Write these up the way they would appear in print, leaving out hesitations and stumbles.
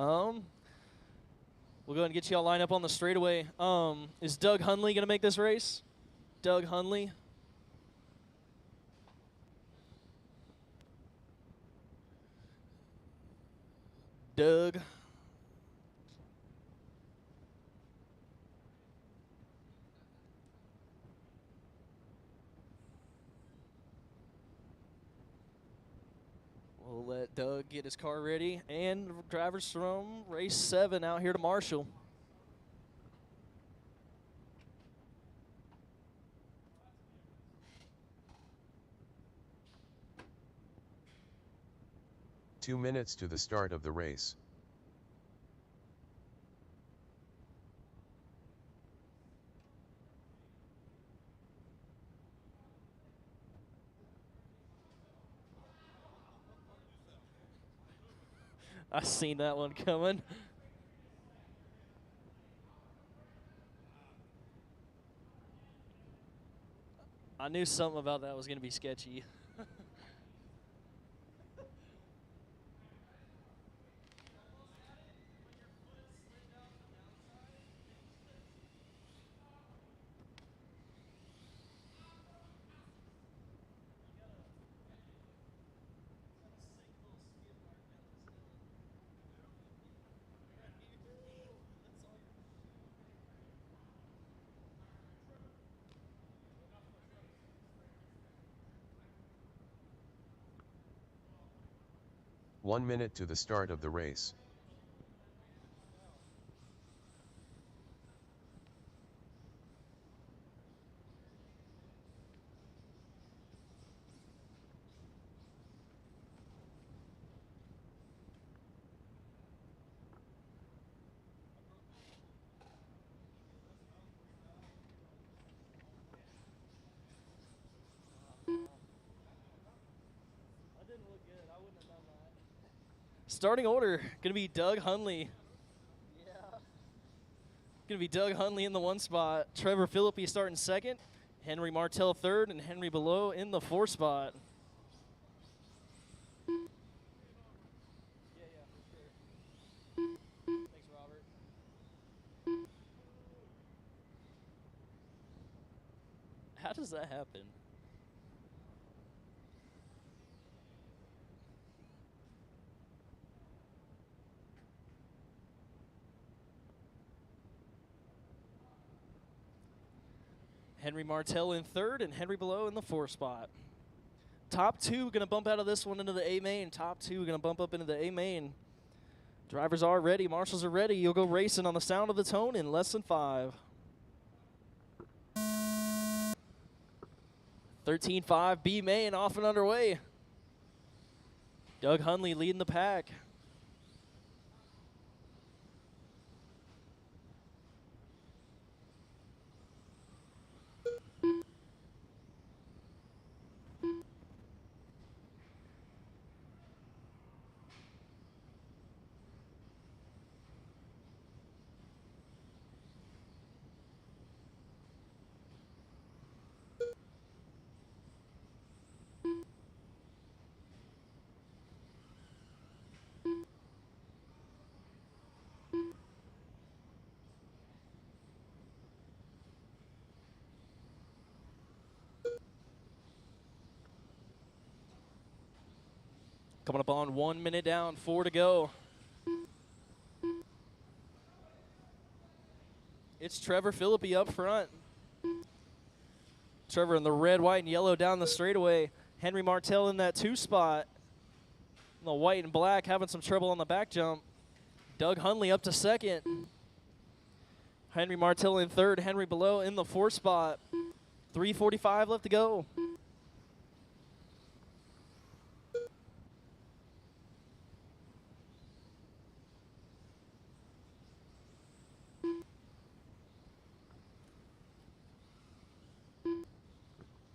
We'll go ahead and get you all lined up on the straightaway. Is Doug Hunley going to make this race? Doug Hunley. Doug. We'll let Doug get his car ready. And drivers from race 7 out here to Marshall. Two minutes to the start of the race. I seen that one coming. I knew something about that was going to be sketchy. 1 minute to the start of the race. Starting order, going to be Doug Hunley. Yeah. Going to be Doug Hunley in the 1 spot. Trevor Philippi starting 2nd. Henry Martell 3rd, and Henry Below in the 4th spot. Yeah, for sure. Thanks, Robert. How does that happen? Henry Martell in 3rd and Henry Below in the 4th spot. Top 2 going to bump out of this one into the A main. Top 2 going to bump up into the A main. Drivers are ready. Marshals are ready. You'll go racing on the sound of the tone in less than 5. 13.5 B main off and underway. Doug Hunley leading the pack. Coming up on 1 minute down, 4 to go. It's Trevor Philippi up front. Trevor in the red, white, and yellow down the straightaway. Henry Martell in that 2 spot. The white and black having some trouble on the back jump. Doug Hunley up to 2nd. Henry Martell in 3rd. Henry Below in the 4th spot. 3:45 left to go.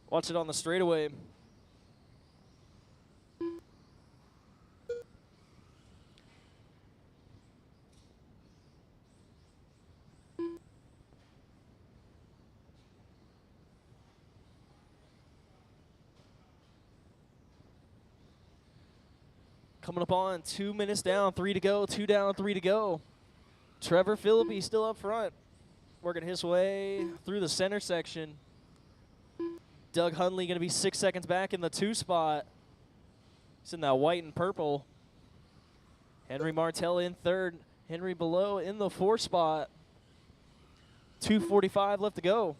Watch it on the straightaway. Coming up on 2 minutes down, 3 to go, 2 down, 3 to go. Trevor Philippi still up front, working his way through the center section. Doug Hundley going to be 6 seconds back in the 2 spot. He's in that white and purple. Henry Martell in 3rd. Henry below in the 4 spot. 2:45 left to go.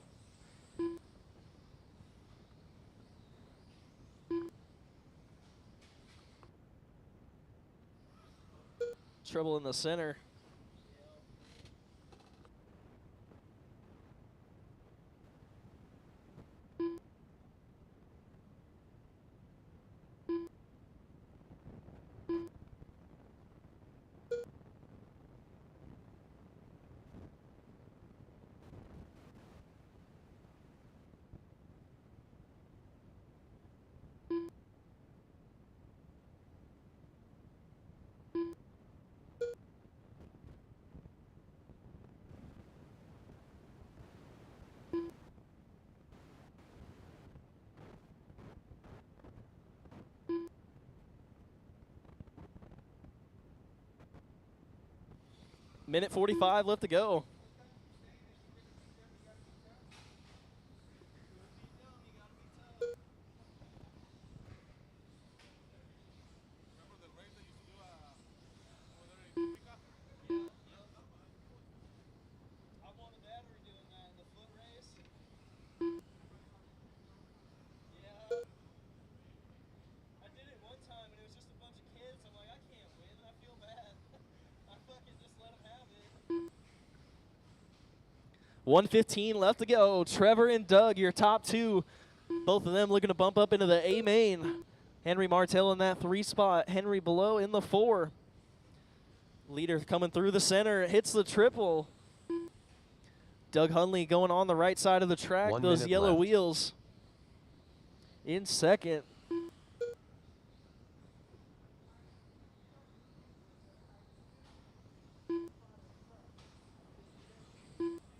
Trouble in the center. Minute 45 left to go. I did it one time and it was just a bunch of kids. I'm like, I can't win. I feel bad. I fucking just let them have it. 1:15 left to go. Trevor and Doug, your top 2. Both of them looking to bump up into the A main. Henry Martell in that 3 spot. Henry below in the 4. Leader coming through the center. Hits the triple. Doug Hundley going on the right side of the track. 1 Those minute yellow left. wheels. In 2nd.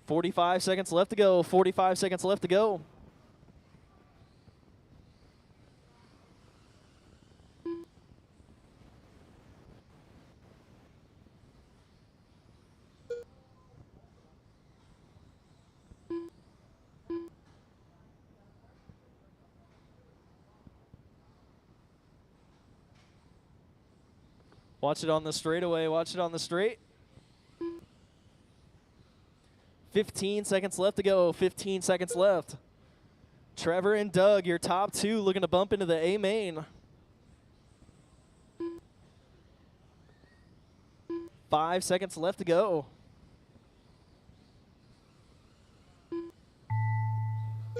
.45 seconds left to go. 45 seconds left to go. Watch it on the straightaway. Watch it on the straight. 15 seconds left to go. 15 seconds left. Trevor and Doug, your top 2, looking to bump into the A main. 5 seconds left to go.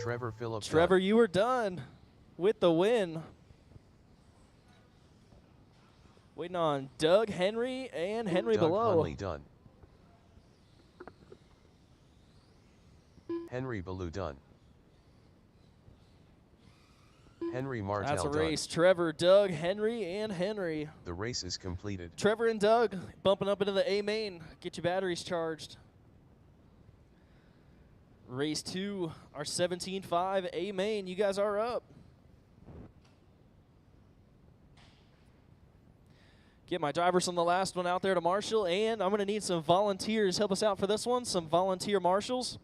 Trevor Phillips. Trevor, you were done with the win. Waiting on Doug, Henry, and Henry Doug below. Hundley done. Henry below done. Henry Martell That's a done. race. Trevor, Doug, Henry, and Henry. The race is completed. Trevor and Doug bumping up into the A main. Get your batteries charged. Race 2, our 17.5 A main. You guys are up. Get my drivers on the last one out there to marshal, and I'm going to need some volunteers. Help us out for this one. Some volunteer marshals.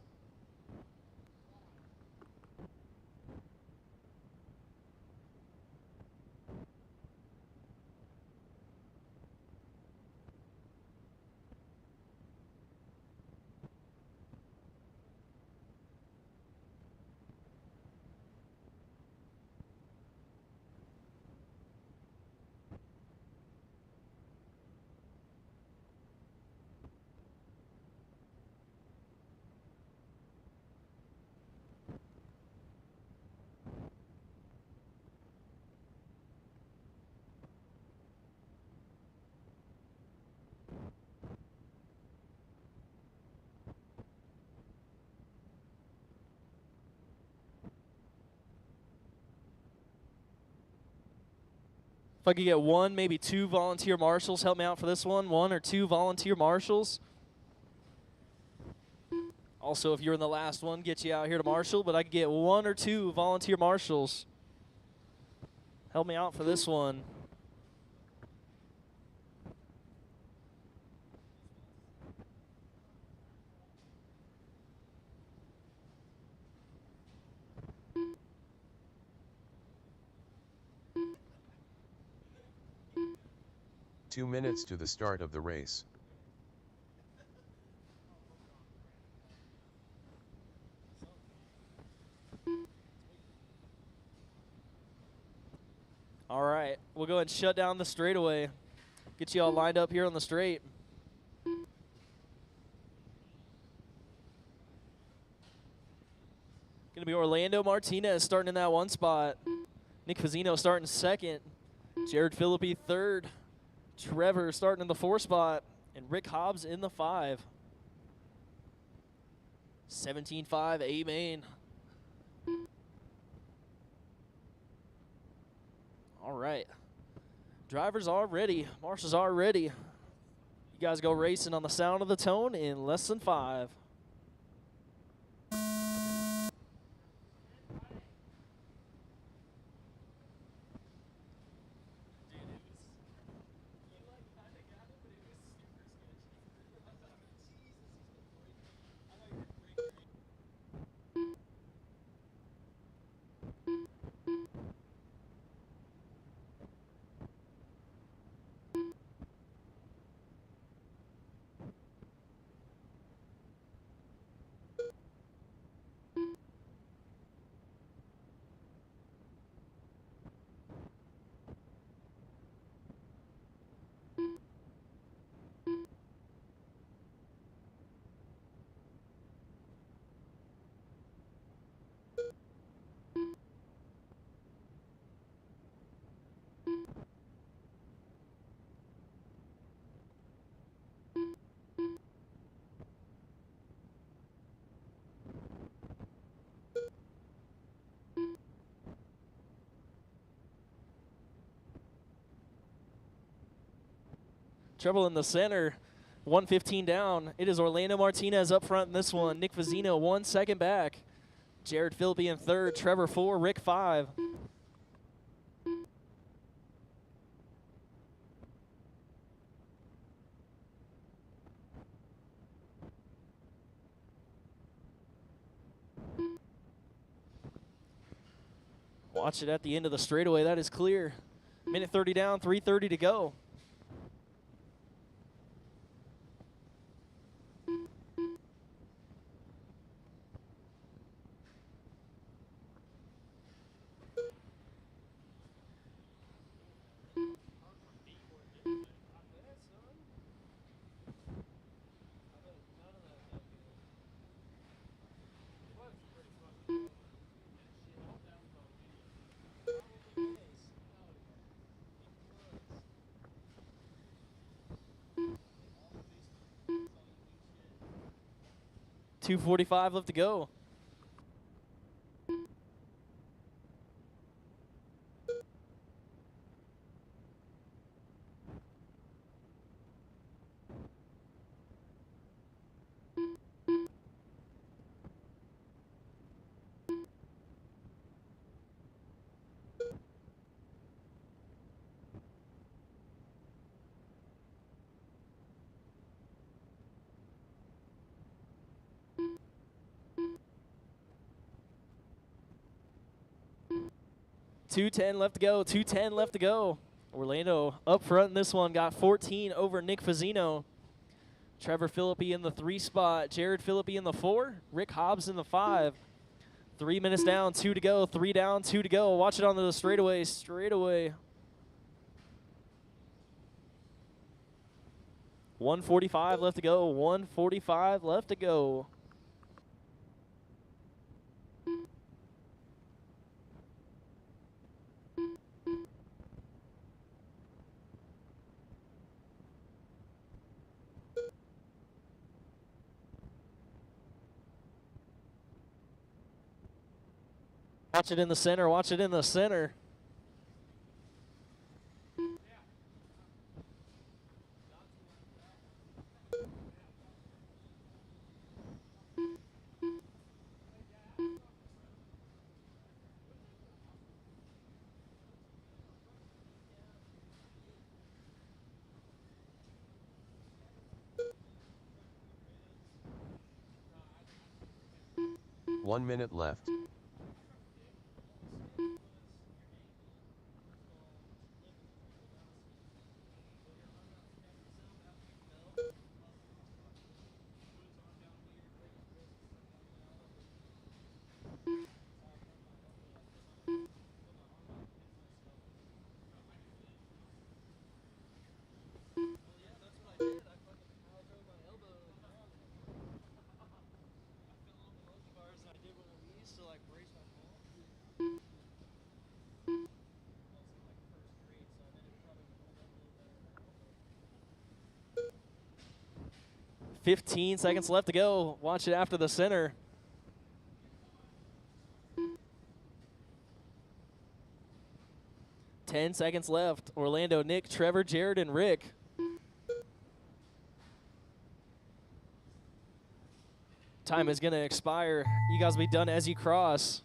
If I could get 1, maybe 2 volunteer marshals, help me out for this one. 1 or 2 volunteer marshals. Also, if you're in the last one, get you out here to marshal, but I could get 1 or 2 volunteer marshals. Help me out for this one. 2 minutes to the start of the race. All right, we'll go ahead and shut down the straightaway. Get you all lined up here on the straight. Gonna be Orlando Martinez starting in that 1 spot. Nick Fazzino starting 2nd. Jared Philippi 3rd. Trevor starting in the 4 spot. And Rick Hobbs in the 5. 17-5 A main. All right. Drivers are ready. Marshals are ready. You guys go racing on the sound of the tone in less than 5. Trouble in the center. 115 down. It is Orlando Martinez up front in this one. Nick Fazzino 1 second back. Jared Philippi in 3rd. Trevor 4. Rick 5. Watch it at the end of the straightaway. That is clear. Minute 30 down. 3:30 to go. .245 left to go. .210 left to go. 2:10 left to go. Orlando up front in this one, got 14 over Nick Fazzino. Trevor Philippi in the 3 spot. Jared Philippi in the 4. Rick Hobbs in the 5. 3 minutes down, 2 to go. 3 down, 2 to go. Watch it on the straightaway. Straightaway. 1:45 left to go. 1:45 left to go. Watch it in the center. Watch it in the center. One minute left. 15 seconds left to go. Watch it after the center. Ten seconds left. Orlando, Nick, Trevor, Jared, and Rick. Time is going to expire. You guys will be done as you cross.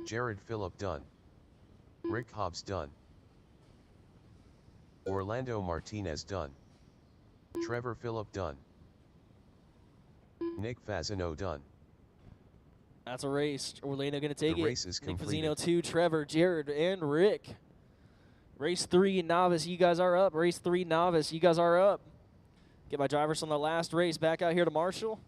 Jared Phillip done. Rick Hobbs done. Orlando Martinez done. Trevor Phillip done. Nick Fazano done. That's a race. Orlando going to take The it. race is Nick completed. Fazano 2, Trevor, Jared, and Rick. Race 3, novice, you guys are up. Race 3, novice, you guys are up. Get my drivers on the last race back out here to Marshall.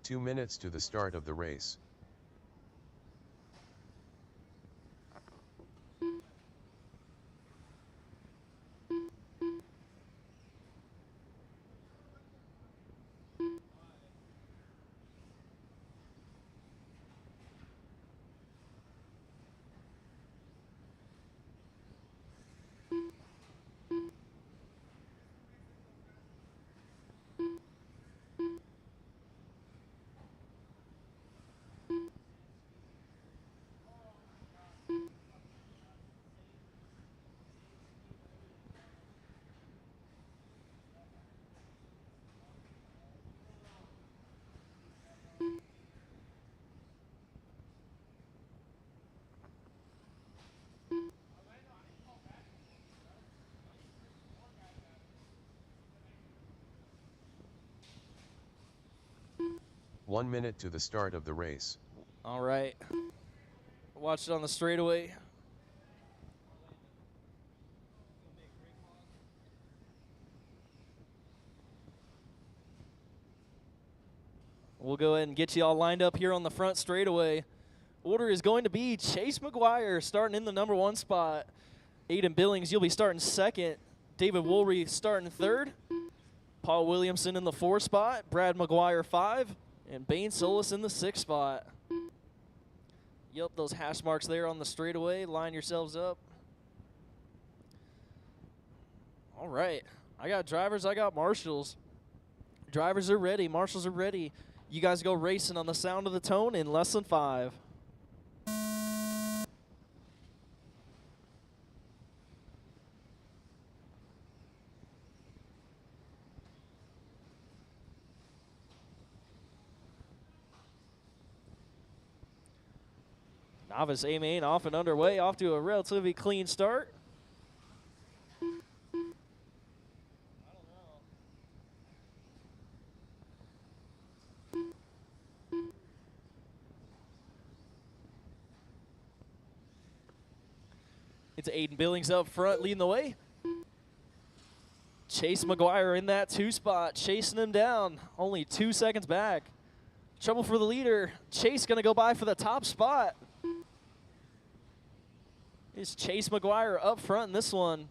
Two minutes to the start of the race. One minute to the start of the race. All right. Watch it on the straightaway. We'll go ahead and get you all lined up here on the front straightaway. Order is going to be Chase McGuire starting in the number 1 spot. Aiden Billings, you'll be starting second. David Woolry starting third. Paul Williamson in the 4 spot. Brad McGuire 5. And Bane Solis in the 6th spot. Yep, those hash marks there on the straightaway. Line yourselves up. All right. I got drivers. I got marshals. Drivers are ready. Marshals are ready. You guys go racing on the sound of the tone in less than 5. Novice A-Main off and underway, off to a relatively clean start. It's Aiden Billings up front leading the way. Chase McGuire in that 2 spot, chasing him down, only 2 seconds back. Trouble for the leader. Chase gonna go by for the top spot. Is Chase McGuire up front in this one.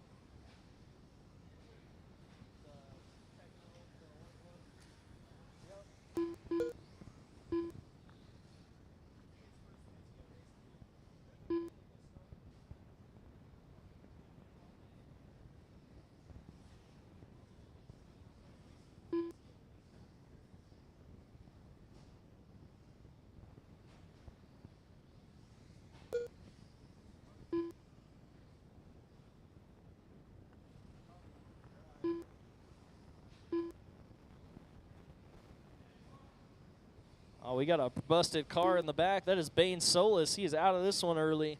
Oh, we got a busted car in the back. That is Bane Solis. He is out of this one early.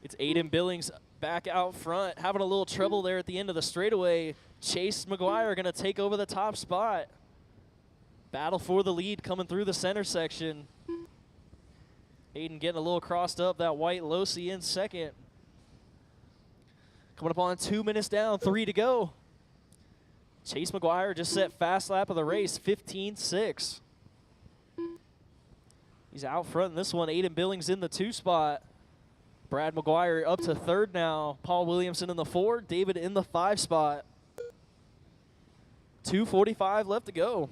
It's Aiden Billings back out front, having a little trouble there at the end of the straightaway. Chase McGuire going to take over the top spot. Battle for the lead coming through the center section. Aiden getting a little crossed up. That white Losi in second. Coming up on 2 minutes down, 3 to go. Chase McGuire just set fast lap of the race, 15.6. He's out front in this one. Aiden Billings in the 2 spot. Brad McGuire up to 3rd now. Paul Williamson in the 4. David in the 5 spot. 2:45 left to go.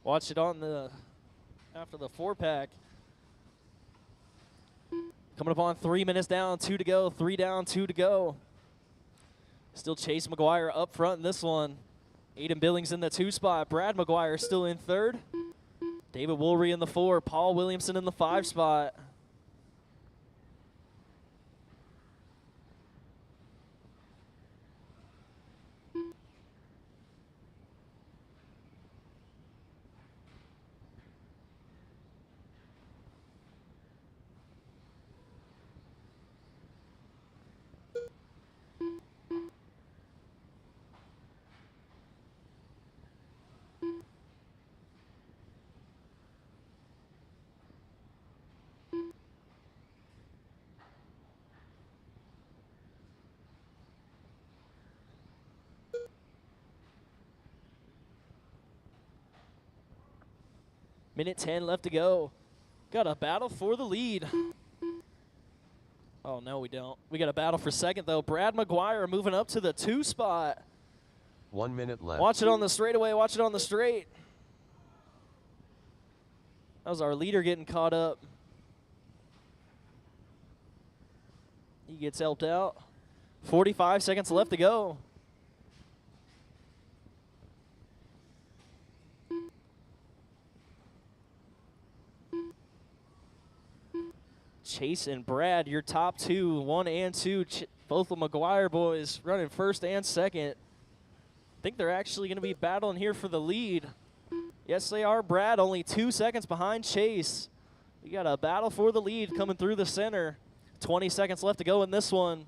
Watch it on the after the 4-pack. Coming up on 3 minutes down, 2 to go. 3 down, 2 to go. Still Chase McGuire up front in this one. Aiden Billings in the 2 spot. Brad McGuire still in 3rd. David Woolry in the 4. Paul Williamson in the 5 spot. Minute 10 left to go. Got a battle for the lead. Oh, no, we don't. We got a battle for second, though. Brad McGuire moving up to the 2 spot. 1 minute left. Watch it on the straightaway. Watch it on the straight. That was our leader getting caught up. He gets helped out. 45 seconds left to go. Chase and Brad, your top 2, 1 and 2. Both the McGuire boys running 1st and 2nd. I think they're actually going to be battling here for the lead. Yes, they are. Brad only 2 seconds behind Chase. We got a battle for the lead coming through the center. 20 seconds left to go in this one.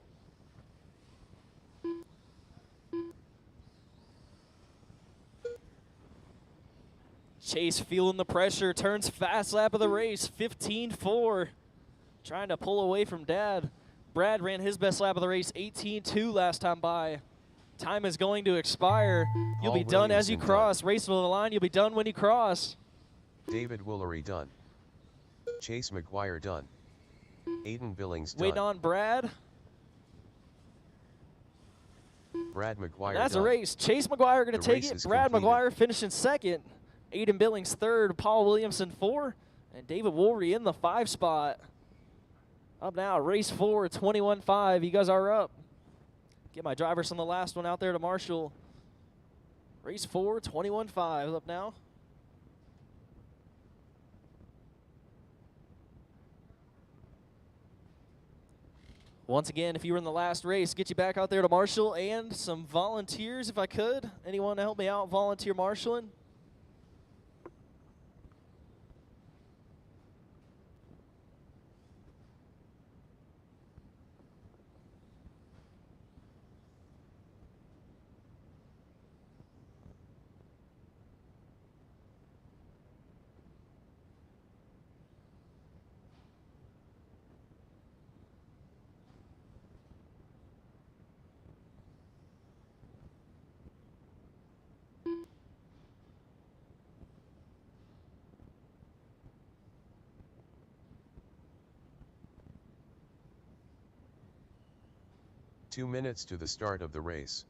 Chase feeling the pressure, turns fast lap of the race, 15.4. Trying to pull away from Dad. Brad ran his best lap of the race, 18.2 last time by. Time is going to expire. You'll be done as you cross. Race to the line, you'll be done when you cross. David Woolery done. Chase McGuire done. Aiden Billings done. Waiting on Brad. Brad McGuire That's done. a race. Chase McGuire going to take it. Brad McGuire finishing 2nd. Aiden Billings 3rd. Paul Williamson 4. And David Woolry in the 5 spot. Up now, race 4, 21.5. You guys are up. Get my drivers from the last one out there to Marshall. Race 4, 21.5 up now. Once again, if you were in the last race, get you back out there to Marshall and some volunteers if I could. Anyone to help me out volunteer marshalling? 2 minutes to the start of the race.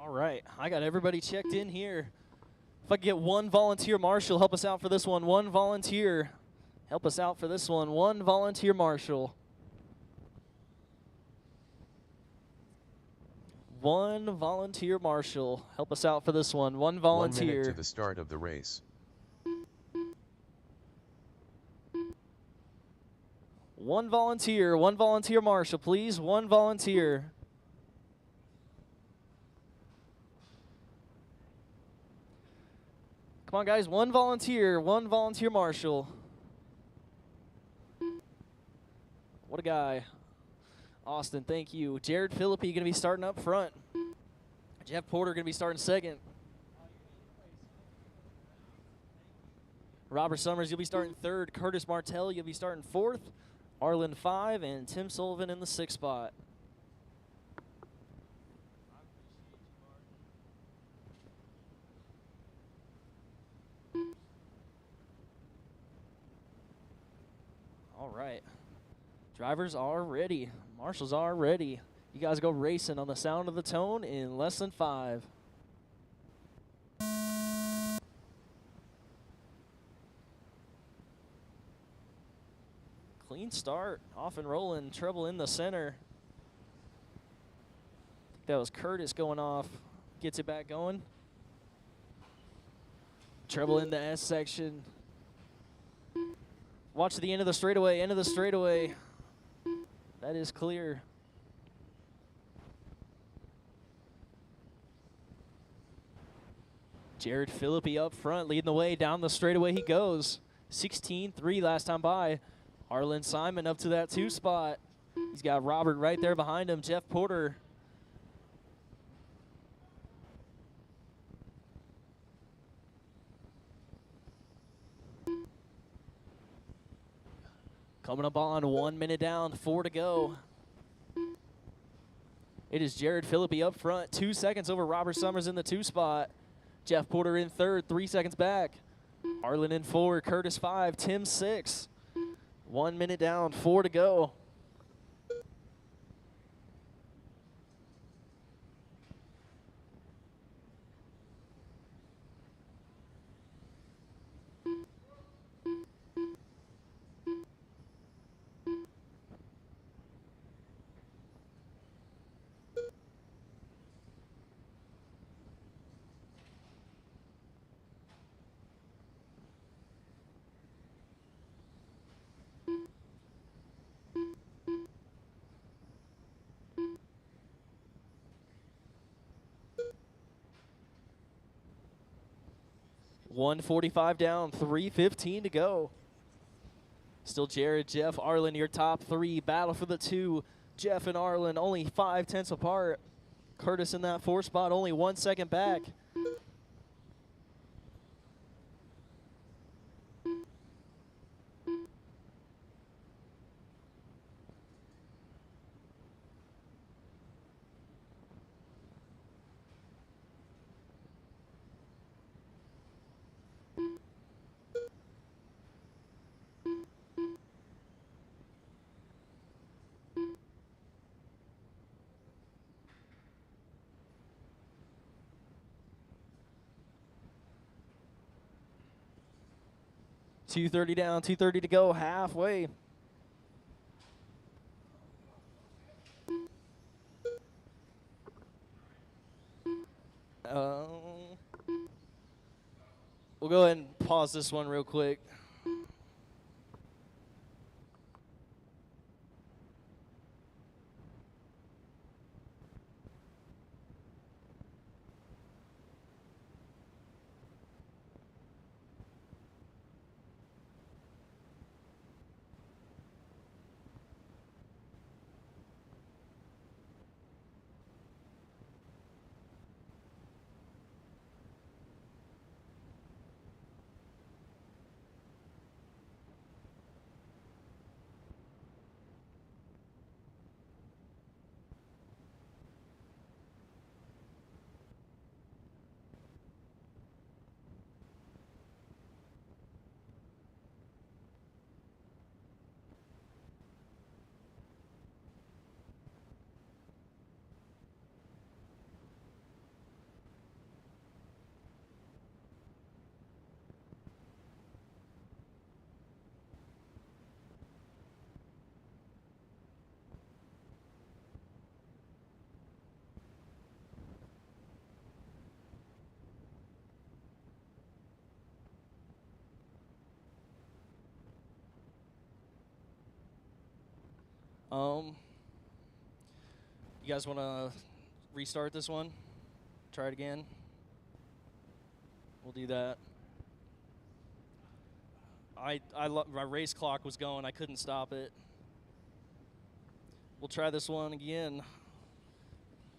All right, I got everybody checked in here. If I could get one volunteer marshal, help us out for this one. One volunteer, help us out for this one. One volunteer marshal. One volunteer marshal, help us out for this one. One 1 minute volunteer. to the start of the race. One volunteer marshal, please. One volunteer. Come on, guys. One volunteer marshal. What a guy. Austin, thank you. Jared Philippi going to be starting up front. Jeff Porter going to be starting second. Robert Summers, you'll be starting third. Curtis Martell, you'll be starting fourth. Arlen 5, and Tim Sullivan in the 6th spot. All right. Drivers are ready. Marshals are ready. You guys go racing on the sound of the tone in less than 5. Clean start, off and rolling, treble in the center. I think that was Curtis going off. Gets it back going. Treble in the S section. Watch the end of the straightaway, end of the straightaway. That is clear. Jared Philippi up front, leading the way. Down the straightaway he goes. 16-3 last time by. Arlen Simon up to that 2 spot. He's got Robert right there behind him. Jeff Porter. Coming up on 1 minute down, 4 to go. It is Jared Philippi up front, 2 seconds over Robert Summers in the 2 spot. Jeff Porter in third, 3 seconds back. Arlen in 4, Curtis 5, Tim 6. 1 minute down, 4 to go. .145 down, 3:15 to go. Still Jared, Jeff, Arlen, your top 3. Battle for the 2. Jeff and Arlen only 5/10 apart. Curtis in that 4 spot, only 1 second back. .230 down, 2:30 to go, halfway. We'll go ahead and pause this one real quick. You guys want to restart this one? Try it again? We'll do that. My race clock was going. I couldn't stop it. We'll try this one again.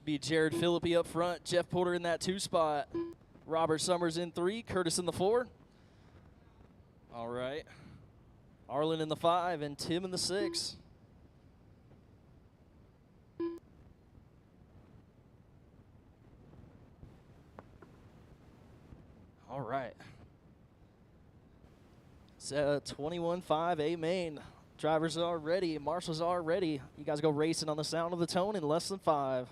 Be Jared Philippi up front. Jeff Porter in that 2 spot. Robert Summers in 3. Curtis in the 4. All right. Arlen in the 5 and Tim in the 6. All right. It's 21-5 A main. Drivers are ready. Marshals are ready. You guys go racing on the sound of the tone in less than 5.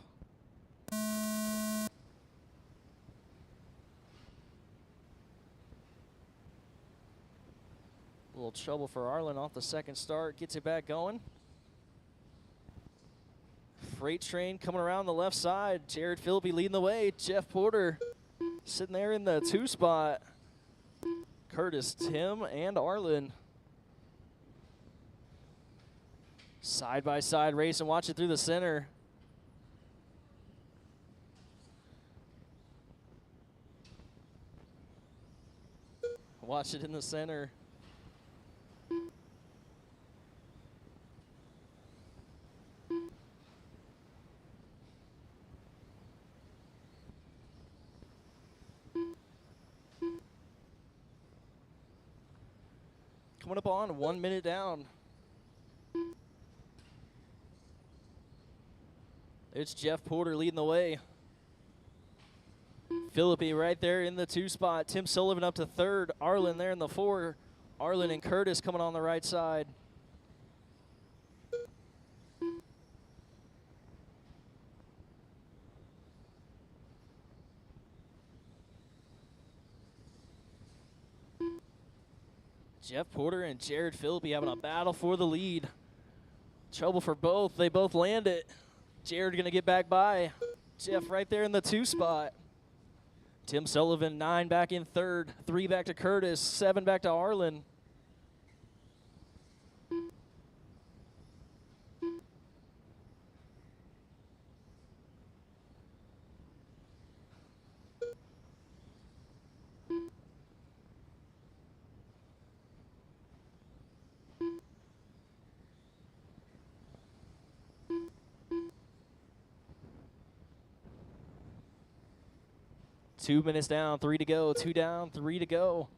A little trouble for Arlen off the second start. Gets it back going. Freight train coming around the left side. Jared Philippi leading the way. Jeff Porter sitting there in the 2 spot. Curtis, Tim, and Arlen. Side by side race and watch it through the center. Watch it in the center. Coming up on 1 minute down. It's Jeff Porter leading the way. Philippi right there in the 2 spot. Tim Sullivan up to 3rd. Arlen there in the 4. Arlen and Curtis coming on the right side. Jeff Porter and Jared Philippi having a battle for the lead. Trouble for both. They both land it. Jared going to get back by. Jeff right there in the 2 spot. Tim Sullivan, 9 back in 3rd. 3 back to Curtis. 7 back to Arlen. Two minutes down, 3 to go. 2 down, 3 to go.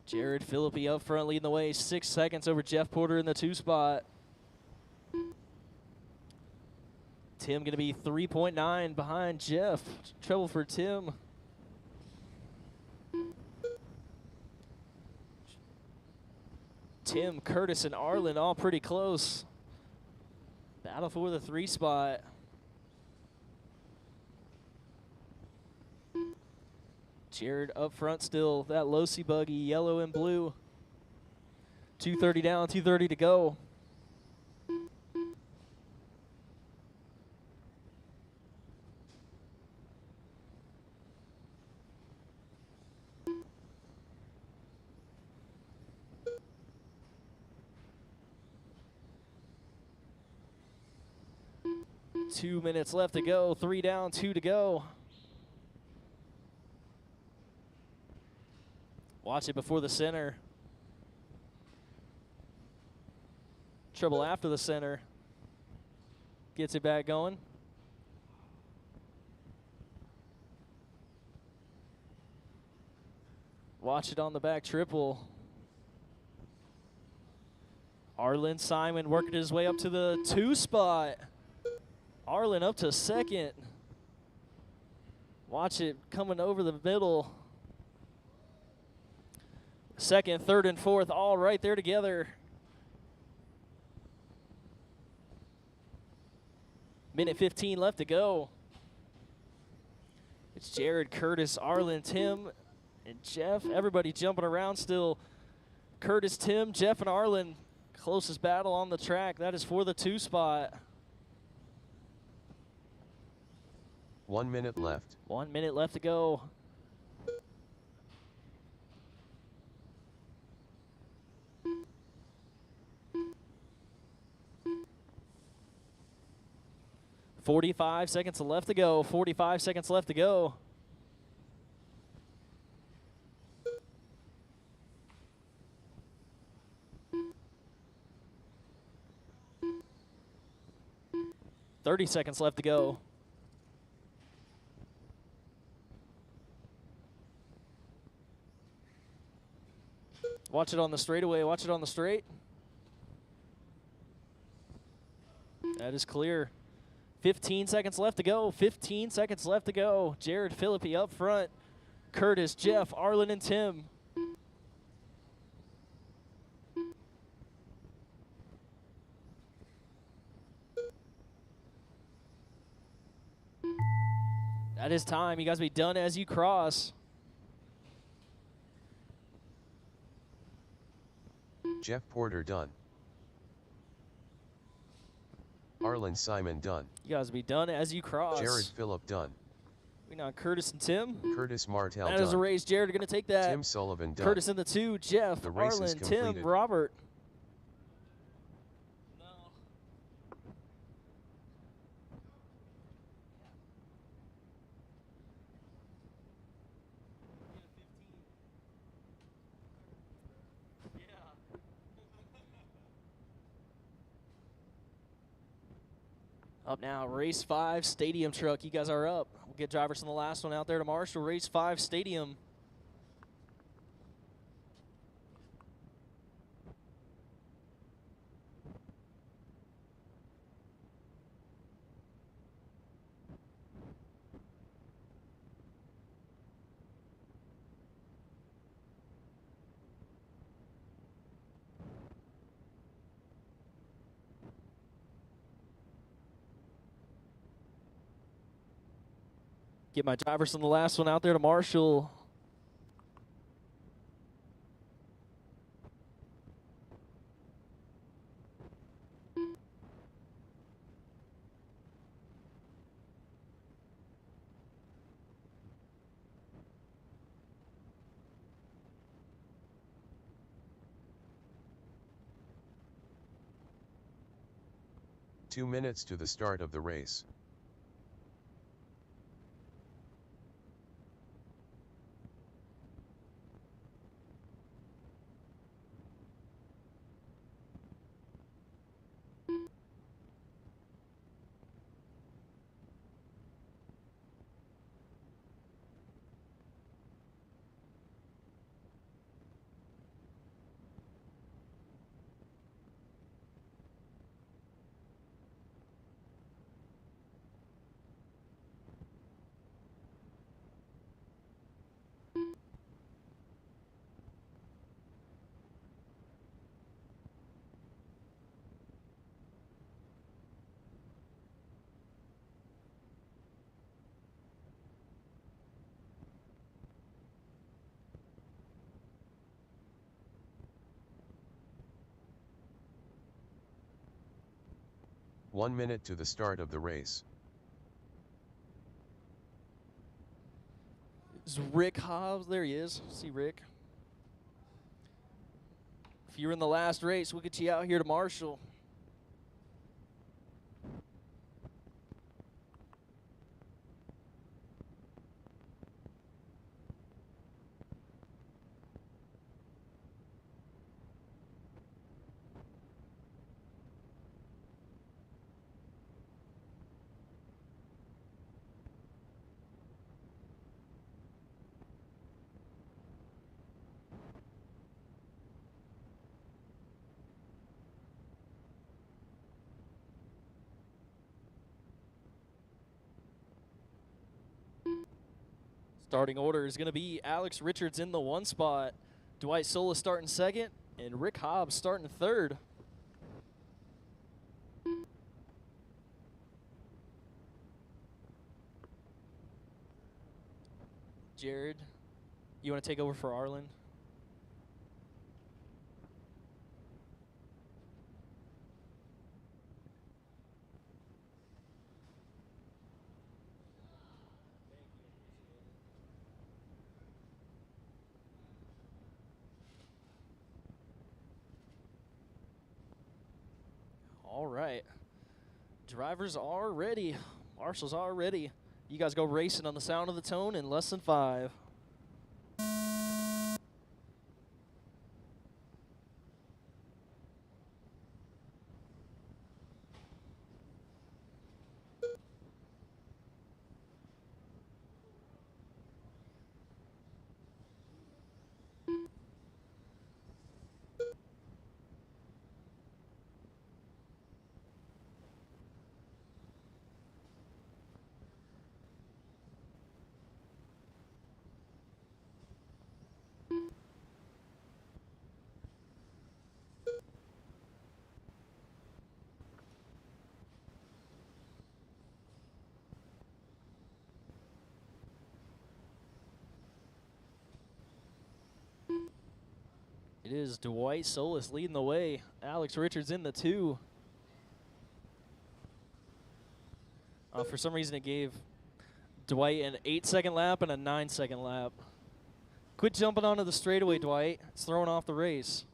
Jared Philippi up front leading the way. 6 seconds over Jeff Porter in the 2 spot. Tim going to be 3.9 behind Jeff. Trouble for Tim. Tim, Curtis, and Arlen all pretty close. Battle for the 3 spot. Jared up front still, that Losi buggy, yellow and blue. 2:30 down, 2:30 to go. Two minutes left to go, 3 down, 2 to go. Watch it before the center. Trouble after the center. Gets it back going. Watch it on the back triple. Arlen Simon working his way up to the 2 spot. Arlen up to 2nd. Watch it coming over the middle. 2nd, 3rd, and 4th, all right there together. Minute 15 left to go. It's Jared, Curtis, Arlen, Tim, and Jeff. Everybody jumping around still. Curtis, Tim, Jeff, and Arlen. Closest battle on the track. That is for the 2 spot. 1 minute left. 1 minute left to go. 45 seconds left to go. 45 seconds left to go. $30 left to go. Watch it on the straightaway. Watch it on the straight. That is clear. 15 seconds left to go. 15 seconds left to go. Jared Philippi up front. Curtis, Jeff, Arlen, and Tim. That is time. You guys be done as you cross. Jeff Porter done. Arlen Simon done. You guys be done as you cross. Jared Phillip done. We now Curtis and Tim. Curtis Martell That done. is a race. Jared going to take that. Tim Sullivan done. Curtis in the 2. Jeff, The race is Arlen, Tim, completed. Robert. No. Up now, race 5, stadium truck. You guys are up. We'll get drivers from the last one out there to Marshall. Race 5, stadium. Get my drivers from the last one out there to Marshall. Two minutes to the start of the race. One minute to the start of the race. Is Rick Hobbs? There he is. See Rick. If you're in the last race, we'll get you out here to Marshall. Starting order is going to be Alex Richards in the 1 spot, Dwight Sola starting 2nd, and Rick Hobbs starting 3rd. Jared, you want to take over for Arlen? All right. Drivers are ready. Marshals are ready. You guys go racing on the sound of the tone in less than 5. It is Dwight Solis leading the way. Alex Richards in the 2. For some reason, it gave Dwight an 8-second lap and a 9-second lap. Quit jumping onto the straightaway, Dwight. It's throwing off the race.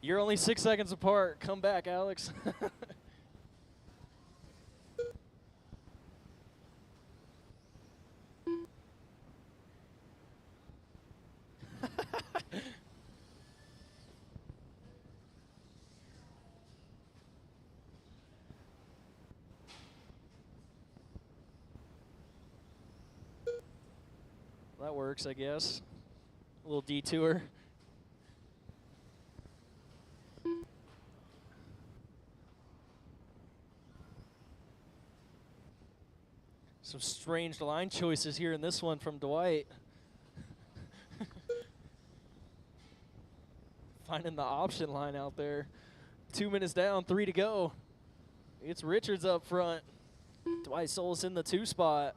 You're only 6 seconds apart. Come back, Alex. That works, I guess. A little detour. Some strange line choices here in this one from Dwight. Finding the option line out there. 2 minutes down, 3 to go. It's Richards up front. Dwight Solis in the 2 spot.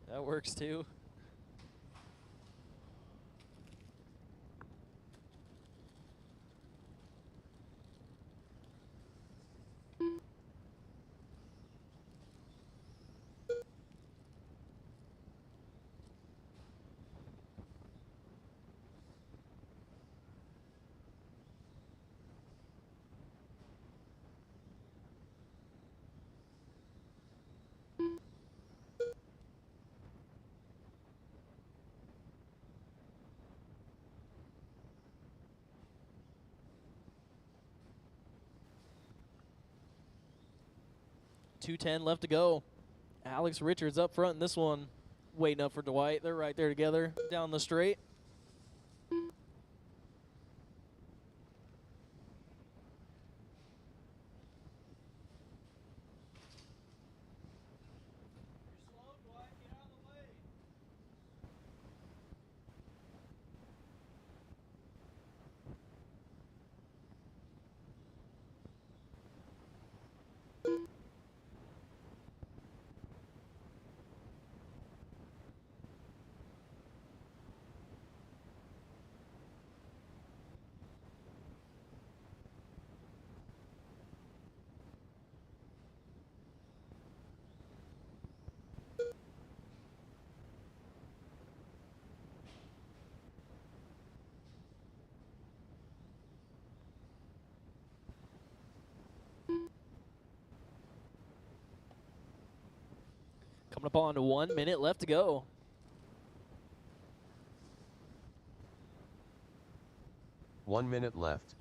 That works too. .210 left to go. Alex Richards up front in this one, waiting up for Dwight. They're right there together down the straight. Coming up on 1 minute left to go. One minute left.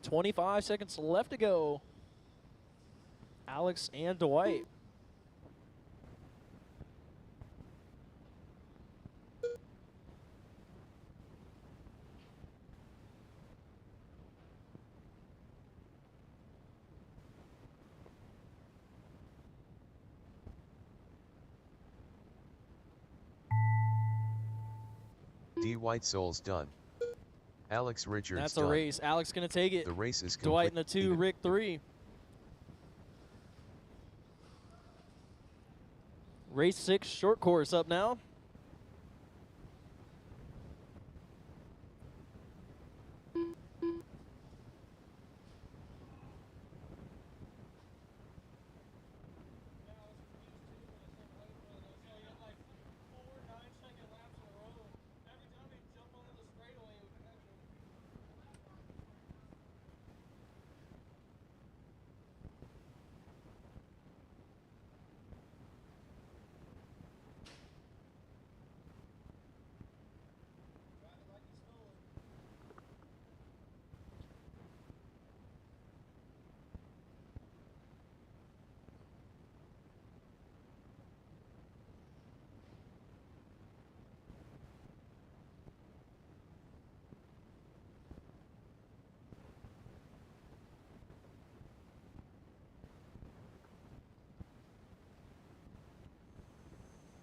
.25 seconds left to go. Alex and Dwight. D. White Souls done. Alex Richards That's a done. race. Alex going to take it. The race is Dwight in the 2, completed. Rick 3. Race 6 short course up now.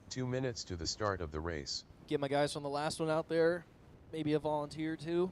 Two minutes to the start of the race. Get my guys from the last one out there. Maybe a volunteer too.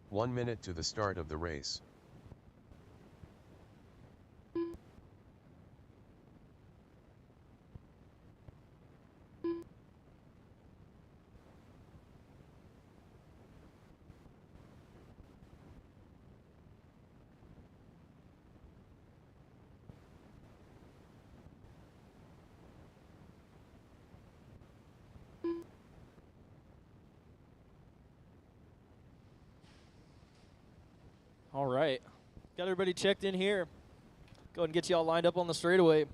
One minute to the start of the race. All right. Got everybody checked in here. Go ahead and get you all lined up on the straightaway.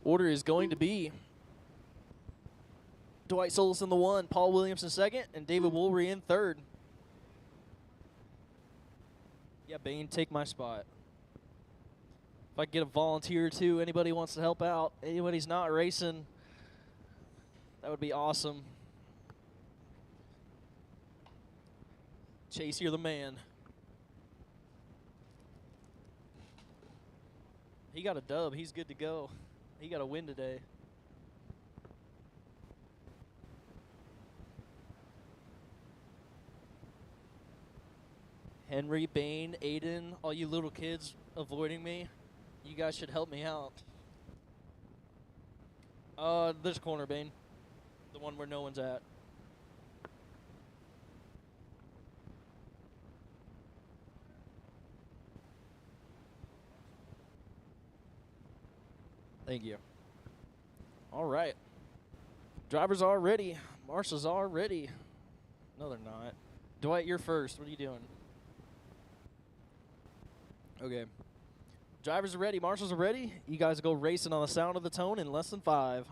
Order is going to be Dwight Solis in the 1, Paul Williams in 2nd, and David Woolry in 3rd. Yeah, Bane, take my spot. If I can get a volunteer too, anybody wants to help out, anybody's not racing, that would be awesome. Chase, you're the man. He got a dub. He's good to go. He got a win today. Henry, Bane, Aiden, all you little kids avoiding me, you guys should help me out. This corner, Bane. The one where no one's at. Thank you. All right. Drivers are ready. Marshals are ready. No, they're not. Dwight, you're first. What are you doing? Okay. Drivers are ready. Marshals are ready. You guys go racing on the sound of the tone in less than 5.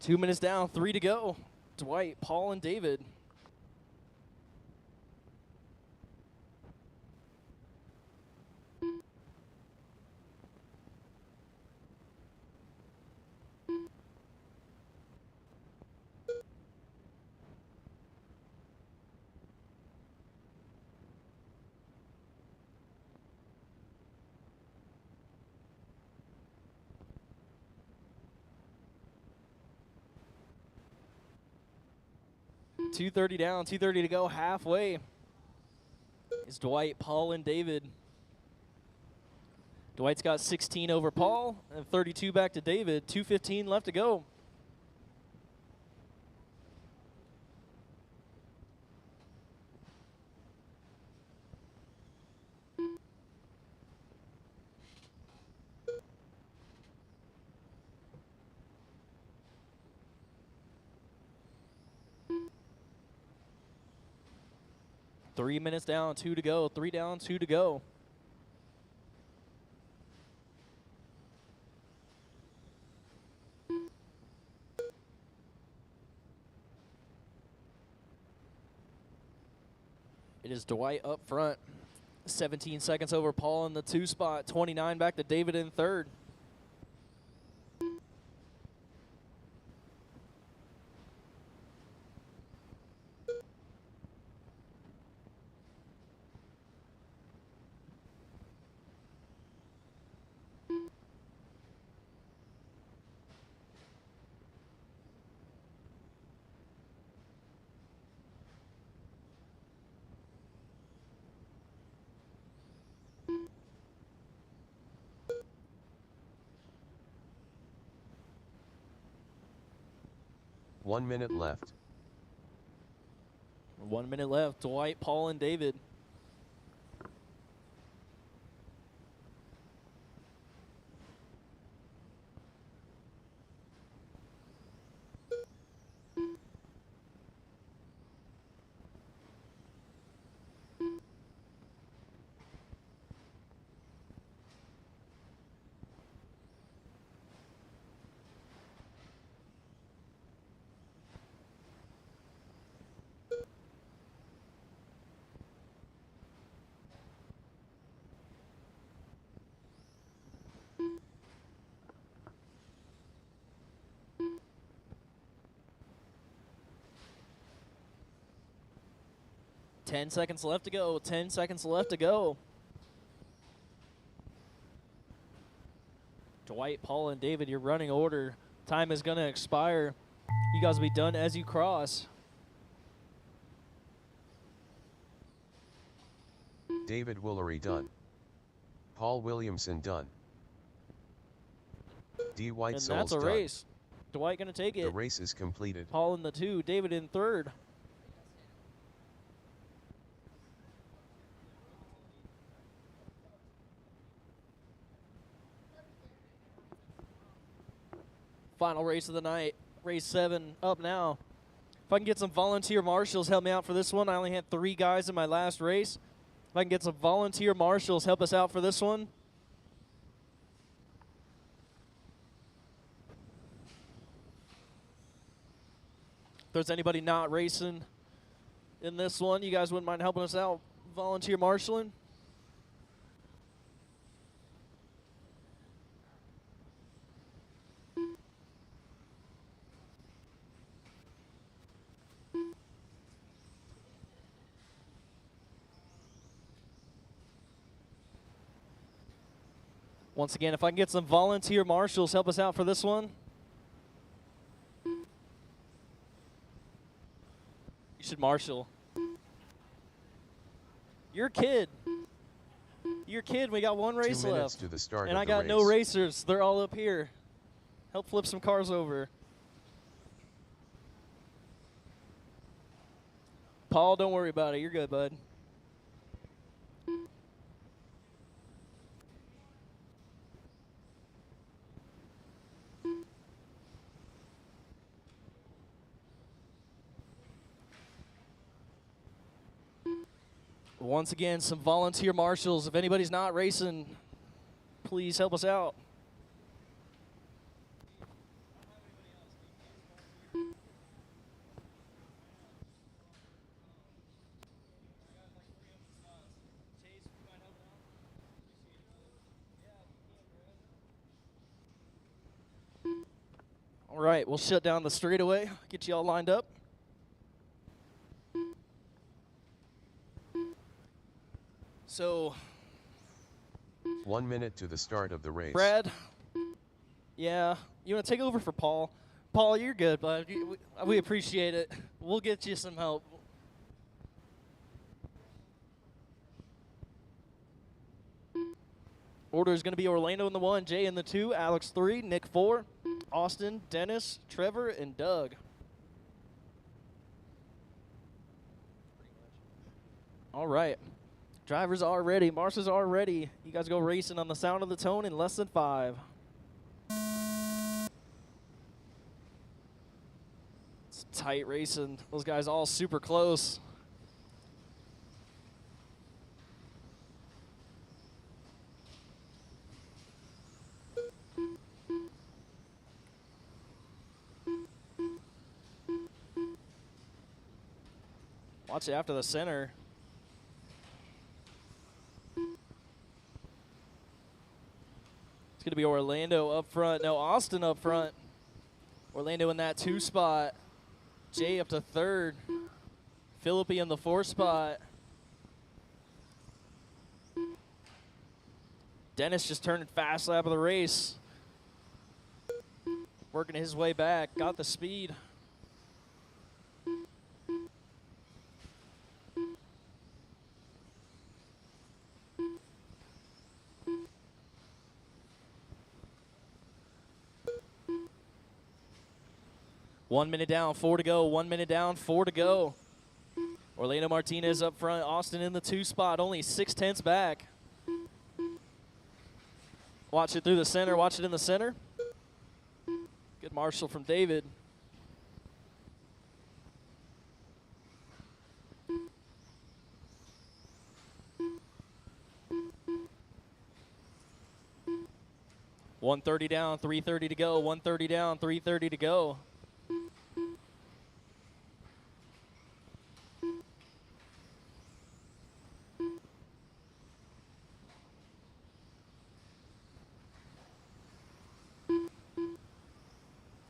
2 minutes down, 3 to go. Dwight, Paul, and David. .230 down, 2:30 to go, halfway. Is Dwight, Paul, and David. Dwight's got 16 over Paul and 32 back to David. 2:15 left to go. Three minutes down, 2 to go. 3 down, 2 to go. It is Dwight up front. 17 seconds over Paul in the 2 spot. 29 back to David in 3rd. One minute left. 1 minute left. Dwight, Paul, and David. Ten seconds left to go. 10 seconds left to go. Dwight, Paul, and David, your running order. Time is going to expire. You guys will be done as you cross. David Woolery done. Paul Williamson done. D. White And Souls that's a done. race. Dwight going to take The it. race is completed. Paul in the 2, David in 3rd. Final race of the night. Race 7 up now. If I can get some volunteer marshals, help me out for this one. I only had 3 guys in my last race. If I can get some volunteer marshals, help us out for this one. If there's anybody not racing in this one, you guys wouldn't mind helping us out, volunteer marshaling? Once again, if I can get some volunteer marshals, help us out for this one. You should marshal. You're a kid. You're a kid. We got 1 race 2 minutes left. to the start And of I the got race. no racers. They're all up here. Help flip some cars over. Paul, don't worry about it. You're good, bud. Once again, some volunteer marshals. If anybody's not racing, please help us out. All right, we'll shut down the straightaway, get you all lined up. So, 1 minute to the start of the race. Brad, yeah, you want to take over for Paul? Paul, you're good, bud. We appreciate it. We'll get you some help. Order is going to be Orlando in the 1, Jay in the 2, Alex 3, Nick 4, Austin, Dennis, Trevor, and Doug. All right. Drivers are ready. Marshals are ready. You guys go racing on the sound of the tone in less than 5. It's tight racing. Those guys all super close. Watch it after the center. It's going to be Orlando up front. No, Austin up front. Orlando in that 2 spot. Jay up to 3rd. Philippi in the 4 spot. Dennis just turned fast lap of the race. Working his way back. Got the speed. One minute down, 4 to go. 1 minute down, 4 to go. Orlando Martinez up front. Austin in the 2 spot, only 6/10 back. Watch it through the center. Watch it in the center. Good marshal from David. $130 down, 3:30 to go. 130 down, 3:30 to go.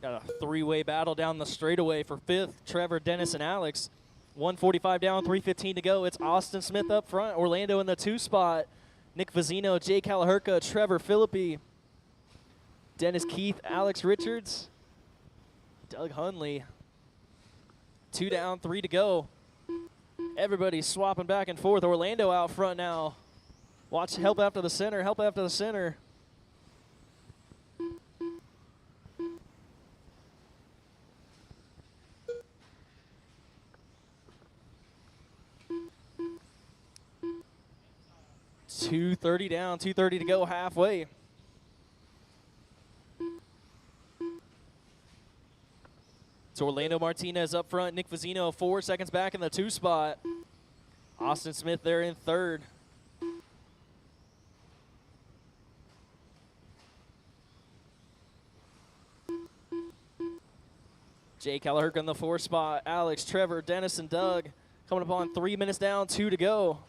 Got a 3-way battle down the straightaway for 5th. Trevor, Dennis, and Alex. 145 down, 3:15 to go. It's Austin Smith up front. Orlando in the 2 spot. Nick Vizino, Jay Calaherca, Trevor Philippi, Dennis Keith, Alex Richards, Doug Hunley. 2 down, 3 to go. Everybody's swapping back and forth. Orlando out front now. Watch, help after the center, help after the center. $230 down, 2:30 to go, halfway. It's Orlando Martinez up front. Nick Vizino 4 seconds back in the 2 spot. Austin Smith there in 3rd. Jay Calaherca in the 4 spot. Alex, Trevor, Dennis, and Doug coming up on 3 minutes down, 2 to go.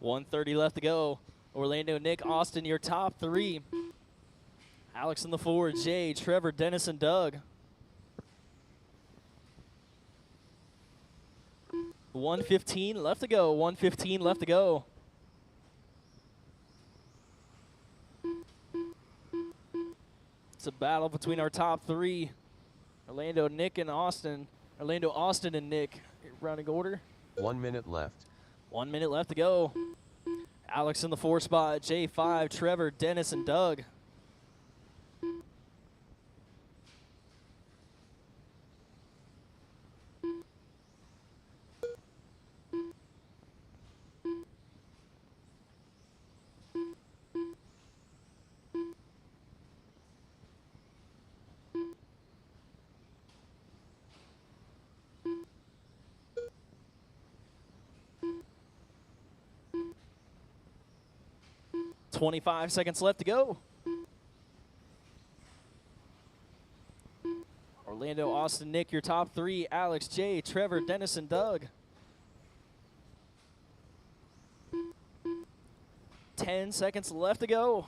$130 left to go. Orlando, Nick, Austin, your top 3. Alex in the 4, Jay, Trevor, Dennis, and Doug. 1:15 left to go. 1:15 left to go. It's a battle between our top 3. Orlando, Nick, and Austin. Orlando, Austin, and Nick. Rounding order. 1 minute left. 1 minute left to go. Alex in the 4 spot. Jay 5, Trevor, Dennis, and Doug. 25 seconds left to go. Orlando, Austin, Nick, your top three. Alex, Jay, Trevor, Dennis, and Doug. 10 seconds left to go.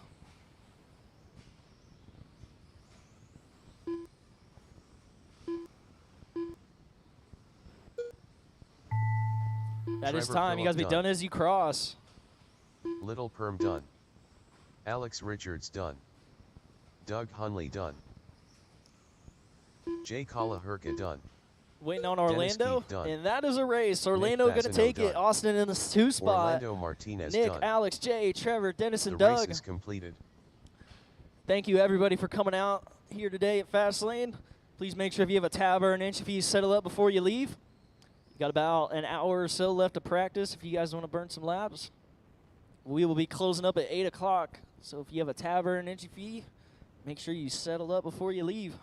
That is Trevor time. You guys be done as you cross. Little Perm done. Alex Richards done. Doug Hunley done. Jay Kalahurka done. Waiting on Dennis Orlando, Keith done. and that is a race. Orlando going to Bassino take it. done. Austin in the 2 spot. Orlando Martinez Nick, done. Alex, Jay, Trevor, Dennis, and The race Doug. is completed. Thank you, everybody, for coming out here today at Fastlane. Please make sure if you have a tab or an inch, if you settle up before you leave. You got about an hour or so left to practice if you guys want to burn some laps. We will be closing up at 8 o'clock. So if you have a tab or an entry fee, make sure you settle up before you leave.